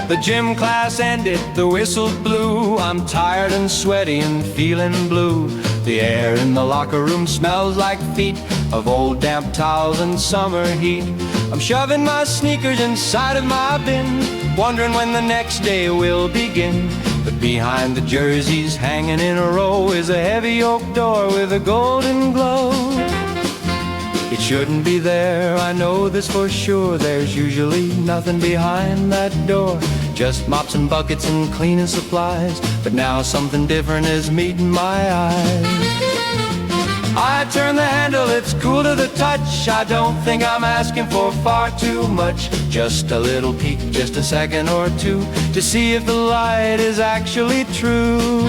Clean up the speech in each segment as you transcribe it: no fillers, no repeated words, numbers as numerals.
The gym class ended, the whistle blew. I'm tired and sweaty and feeling blue. The air in the locker room smells like feet of old damp towels and summer heat. I'm shoving my sneakers inside of my bin, wondering when the next day will begin. But behind the jerseys hanging in a row is a heavy oak door with a golden glow. It shouldn't be there, I know this for sure. There's usually nothing behind that door, just mops and buckets and cleaning supplies. But now something different is meeting my eyes. I turn the handle, it's cool to the touch. I don't think I'm asking for far too much. Just a little peek, just a second or two, to see if the light is actually true.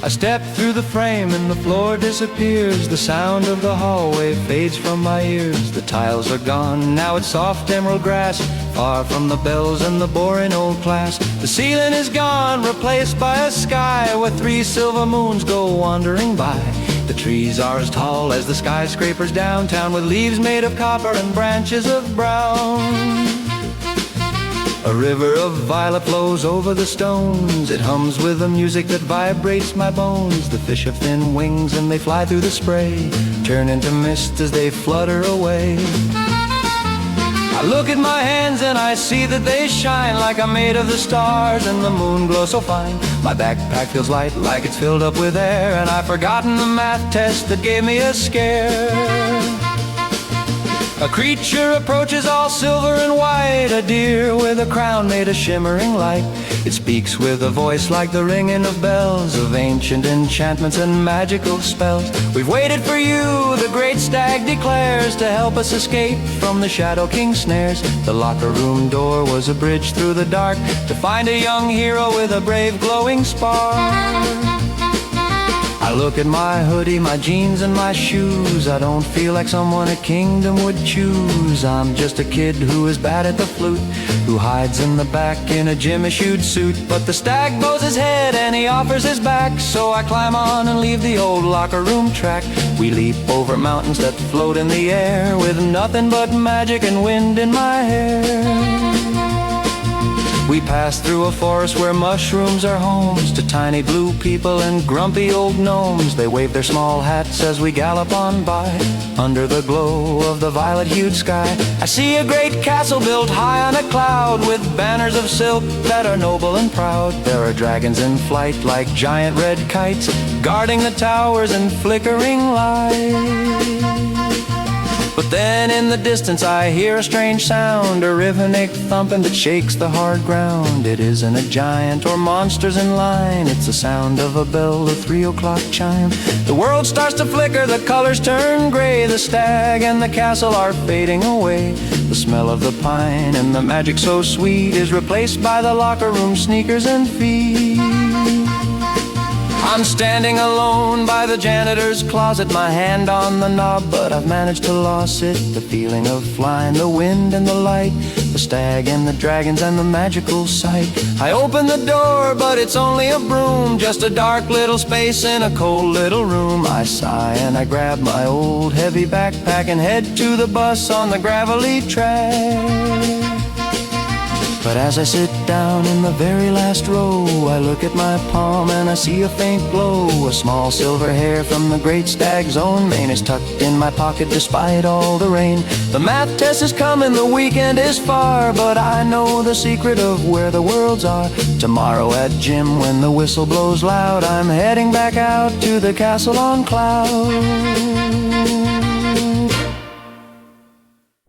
I step through the frame and the floor disappears. The sound of the hallway fades from my ears. The tiles are gone, now it's soft emerald grass, far from the bells and the boring old class. The ceiling is gone, replaced by a sky where 3 silver moons go wandering by. The trees are as tall as the skyscrapers downtown, with leaves made of copper and branches of brown. A river of violet flows over the stones. It hums with a music that vibrates my bones. The fish have thin wings and they fly through the spray, turn into mist as they flutter away. I look at my hands and I see that they shine like I'm made of the stars, and the moon glows so fine. My backpack feels light, like it's filled up with air, and I've forgotten the math test that gave me a scare. A creature approaches all silver and white, a deer with a crown made of shimmering light. It speaks with a voice like the ringing of bells, of ancient enchantments and magical spells. We've waited for you, the great stag declares, to help us escape from the Shadow King's snares. The locker room door was a bridge through the dark, to find a young hero with a brave glowing spark. I look at my hoodie, my jeans and my shoes. I don't feel like someone a kingdom would choose. I'm just a kid who is bad at the flute, who hides in the back in a gym-issued suit. But the stag bows his head and he offers his back, so I climb on and leave the old locker room track. We leap over mountains that float in the air, with nothing but magic and wind in my hair. We pass through a forest where mushrooms are homes to tiny blue people and grumpy old gnomes. They wave their small hats as we gallop on by, under the glow of the violet-hued sky. I see a great castle built high on a cloud, with banners of silk that are noble and proud. There are dragons in flight like giant red kites, guarding the towers and flickering lights. But then in the distance I hear a strange sound, a rhythmic thumping that shakes the hard ground. It isn't a giant or monsters in line, it's the sound of a bell, the 3 o'clock chime. The world starts to flicker, the colors turn gray. The stag and the castle are fading away. The smell of the pine and the magic so sweet is replaced by the locker room sneakers and feet. I'm standing alone by the janitor's closet, my hand on the knob, but I've managed to lose it. The feeling of flying, the wind and the light, the stag and the dragons and the magical sight. I open the door, but it's only a broom, just a dark little space in a cold little room. I sigh and I grab my old heavy backpack and head to the bus on the gravelly track. But as I sit down in the very last row, I look at my palm and I see a faint glow. A small silver hair from the great stag's own mane is tucked in my pocket despite all the rain. The math test is coming, the weekend is far, but I know the secret of where the worlds are. Tomorrow at gym when the whistle blows loud, I'm heading back out to the castle on cloud.